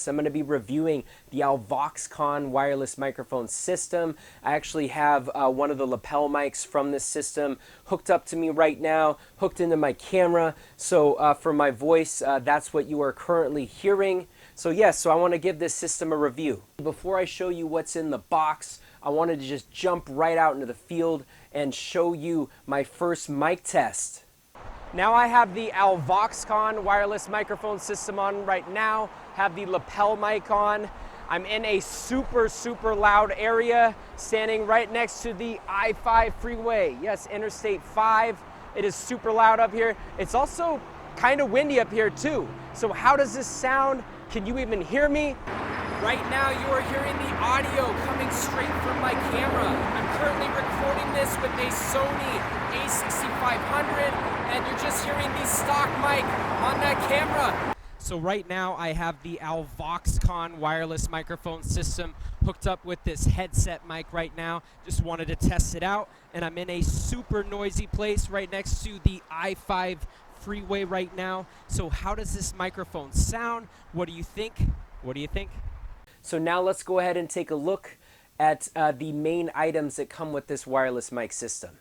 I'm going to be reviewing the Alvoxcon wireless microphone system. I actually have one of the lapel mics from this system hooked up to me right now, hooked into my camera. So for my voice, that's what you are currently hearing. So yes, so I want to give this system a review. Before I show you what's in the box, I wanted to just jump right out into the field and show you my first mic test. Now I have the Alvoxcon wireless microphone system on right now, have the lapel mic on. I'm in a super loud area, standing right next to the I-5 freeway. Yes, Interstate 5. It is super loud up here. It's also kind of windy up here too. So how does this sound? Can you even hear me? Right now you are hearing the audio coming straight from my camera. I'm currently recording this with a Sony a6500 and you're just hearing the stock mic on that camera. So right now I have the Alvoxcon wireless microphone system hooked up with this headset mic right now. Just wanted to test it out, and I'm in a super noisy place right next to the I-5 freeway right now. So how does this microphone sound? What do you think? What do you think? So now let's go ahead and take a look at the main items that come with this wireless mic system.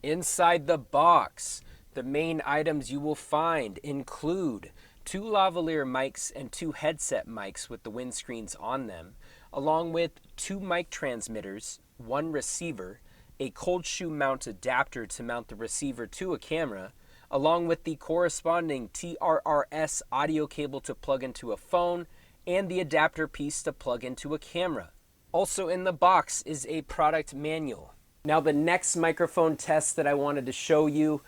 Inside the box, the main items you will find include 2 lavalier mics and 2 headset mics with the windscreens on them, along with 2 mic transmitters, 1 receiver, a cold shoe mount adapter to mount the receiver to a camera, along with the corresponding TRRS audio cable to plug into a phone, and the adapter piece to plug into a camera. Also in the box is a product manual. Now the next microphone test that I wanted to show you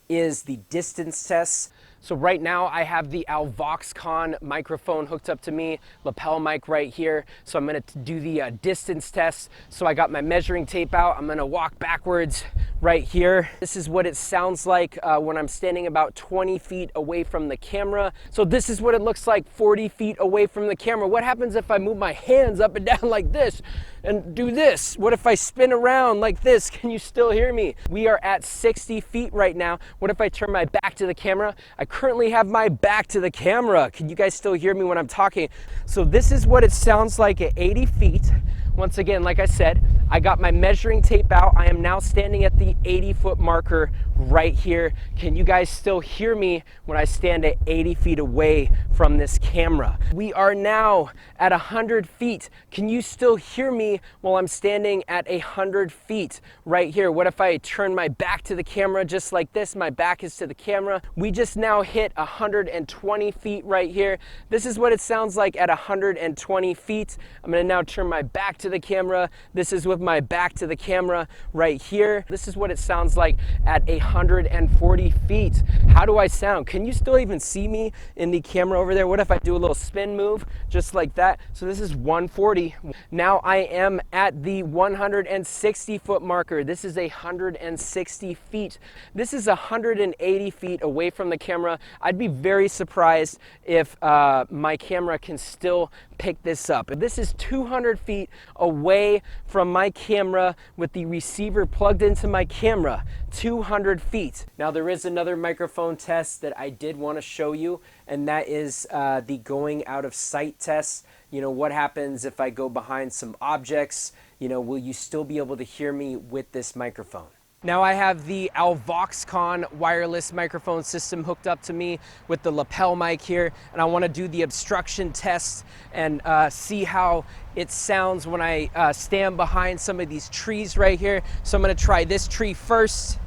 is the distance test. So right now I have the Alvoxcon microphone hooked up to me, lapel mic right here. So I'm gonna do the distance test. So I got my measuring tape out. I'm gonna walk backwards right here. This is what it sounds like when I'm standing about 20 feet away from the camera. So this is what it looks like 40 feet away from the camera. What happens if I move my hands up and down like this and do this? What if I spin around like this? Can you still hear me? We are at 60 feet right now. What if I turn my back to the camera? I currently have my back to the camera. Can you guys still hear me when I'm talking? So this is what it sounds like at 80 feet. Once again, like I said, I got my measuring tape out. I am now standing at the 80-foot marker right here. Can you guys still hear me when I stand at 80 feet away from this camera? We are now at 100 feet. Can you still hear me while I'm standing at 100 feet right here? What if I turn my back to the camera just like this? My back is to the camera. We just now hit 120 feet right here. This is what it sounds like at 120 feet. I'm gonna now turn my back to the camera. This is with my back to the camera right here. This is what it sounds like at 140 feet. How do I sound? Can you still even see me in the camera over there? What if I do a little spin move just like that? So this is 140. Now I am at the 160-foot marker. This is 160 feet. This is 180 feet away from the camera. I'd be very surprised if my camera can still pick this up. This is 200 feet away from my camera with the receiver plugged into my camera. 200 feet. Now there is another microphone test that I did want to show you, and that is the going out of sight test. You know, what happens if I go behind some objects? You know, will you still be able to hear me with this microphone? Now I have the Alvoxcon wireless microphone system hooked up to me with the lapel mic here, and I want to do the obstruction test and see how it sounds when I stand behind some of these trees right here. So I'm going to try this tree first.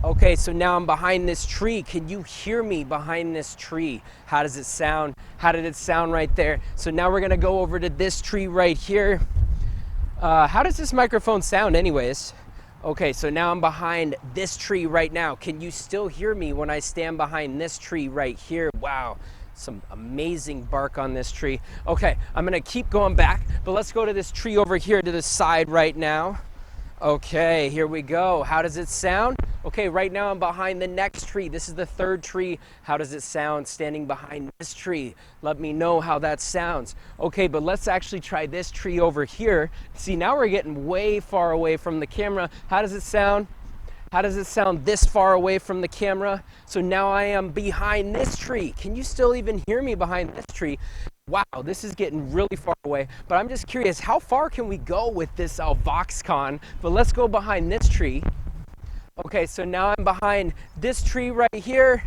Okay, so now I'm behind this tree. Can you hear me behind this tree? How does it sound? How did it sound right there? So now we're going to go over to this tree right here. How does this microphone sound anyways? Okay, so now I'm behind this tree right now. Can you still hear me when I stand behind this tree right here? Wow, some amazing bark on this tree. Okay, I'm gonna keep going back, but let's go to this tree over here to the side right now. Okay, here we go. How does it sound? Okay, right now I'm behind the next tree. This is the 3rd tree. How does it sound standing behind this tree? Let me know how that sounds. Okay, but let's actually try this tree over here. See, now we're getting way far away from the camera. How does it sound? How does it sound this far away from the camera? So now I am behind this tree. Can you still even hear me behind this tree? Wow, this is getting really far away, but I'm just curious, how far can we go with this Alvoxcon? But let's go behind this tree. Okay, so now I'm behind this tree right here.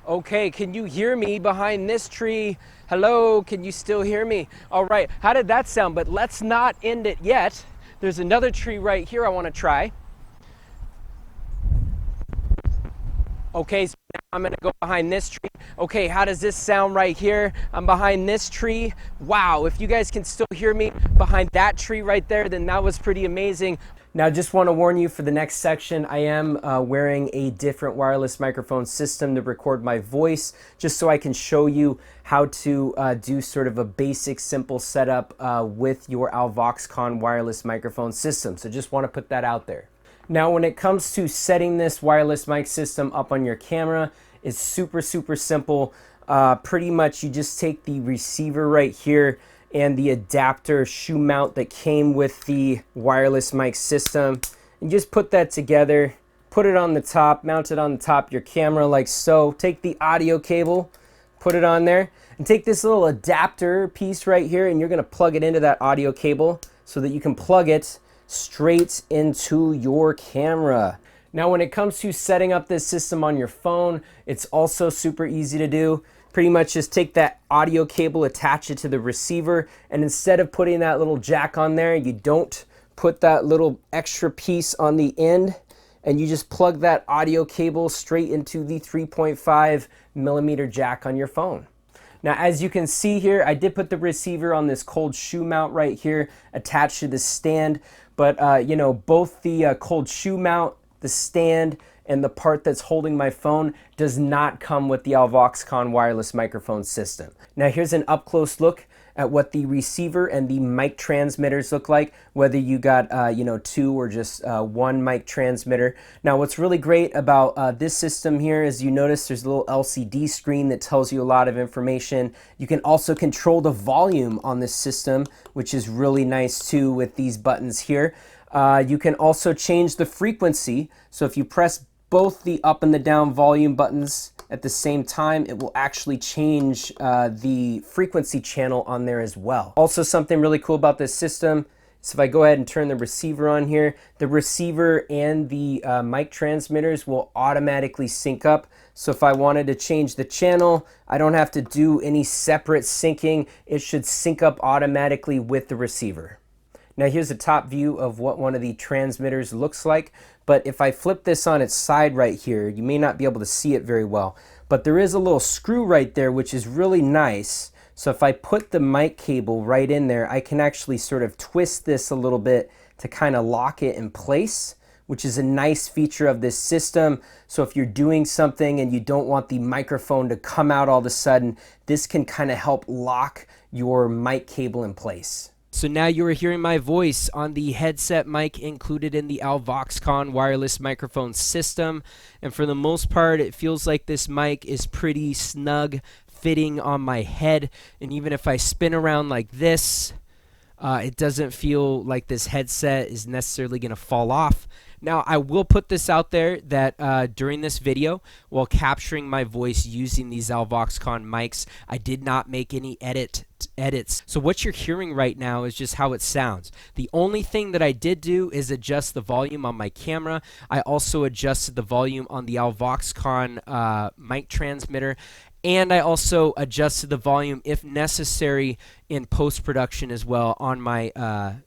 Okay, can you hear me behind this tree? Hello, can you still hear me? All right, how did that sound? But let's not end it yet. There's another tree right here I want to try. Okay, so now I'm gonna go behind this tree. Okay, how does this sound right here? I'm behind this tree. Wow, if you guys can still hear me behind that tree right there, then that was pretty amazing. Now, just want to warn you for the next section, I am wearing a different wireless microphone system to record my voice, just so I can show you how to do sort of a basic, simple setup with your Alvoxcon wireless microphone system. So just want to put that out there. Now, when it comes to setting this wireless mic system up on your camera, it's super, super simple. Pretty much you just take the receiver right here and the adapter shoe mount that came with the wireless mic system, and just put that together, put it on the top, mount it on the top of your camera like so. Take the audio cable, put it on there, and take this little adapter piece right here, and you're gonna plug it into that audio cable so that you can plug it straight into your camera. Now, when it comes to setting up this system on your phone, it's also super easy to do. Pretty much just take that audio cable, attach it to the receiver, and instead of putting that little jack on there, you don't put that little extra piece on the end, and you just plug that audio cable straight into the 3.5 millimeter jack on your phone. Now, as you can see here, I did put the receiver on this cold shoe mount right here attached to the stand, but you know, both the cold shoe mount, the stand, and the part that's holding my phone does not come with the Alvoxcon wireless microphone system. Now, here's an up-close look at what the receiver and the mic transmitters look like, whether you got you know, two or just one mic transmitter. Now, what's really great about this system here is you notice there's a little LCD screen that tells you a lot of information. You can also control the volume on this system, which is really nice too with these buttons here. You can also change the frequency. So if you press both the up and the down volume buttons at the same time, it will actually change the frequency channel on there as well. Also, something really cool about this system is if I go ahead and turn the receiver on here, the receiver and the mic transmitters will automatically sync up. So if I wanted to change the channel, I don't have to do any separate syncing. It should sync up automatically with the receiver. Now, here's a top view of what one of the transmitters looks like, but if I flip this on its side right here, you may not be able to see it very well, but there is a little screw right there, which is really nice. So if I put the mic cable right in there, I can actually sort of twist this a little bit to kind of lock it in place, which is a nice feature of this system. So if you're doing something and you don't want the microphone to come out all of a sudden, this can kind of help lock your mic cable in place. So now you are hearing my voice on the headset mic included in the Alvoxcon wireless microphone system. And for the most part, it feels like this mic is pretty snug fitting on my head. And even if I spin around like this, it doesn't feel like this headset is necessarily going to fall off. Now, I will put this out there that during this video, while capturing my voice using these Alvoxcon mics, I did not make any edits. So what you're hearing right now is just how it sounds. The only thing that I did do is adjust the volume on my camera. I also adjusted the volume on the Alvoxcon mic transmitter. And I also adjusted the volume, if necessary, in post-production as well on my,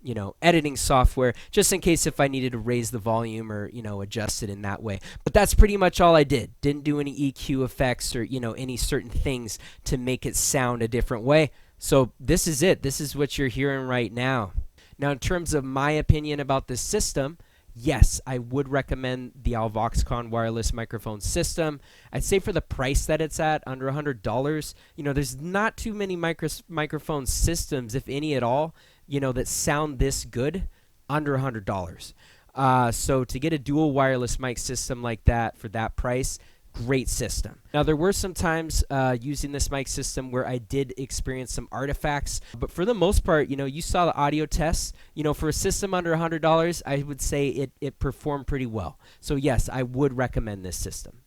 you know, editing software, just in case if I needed to raise the volume or, you know, adjust it in that way. But that's pretty much all I did. Didn't do any EQ effects or, you know, any certain things to make it sound a different way. So this is it. This is what you're hearing right now. Now, in terms of my opinion about this system, yes, I would recommend the Alvoxcon wireless microphone system. I'd say for the price that it's at, under $100, you know, there's not too many microphone systems, if any at all, you know, that sound this good under $100. So to get a dual wireless mic system like that for that price, great system. Now, there were some times using this mic system where I did experience some artifacts, but for the most part, you know, you saw the audio tests. You know, for a system under $100, I would say it performed pretty well. So yes, I would recommend this system.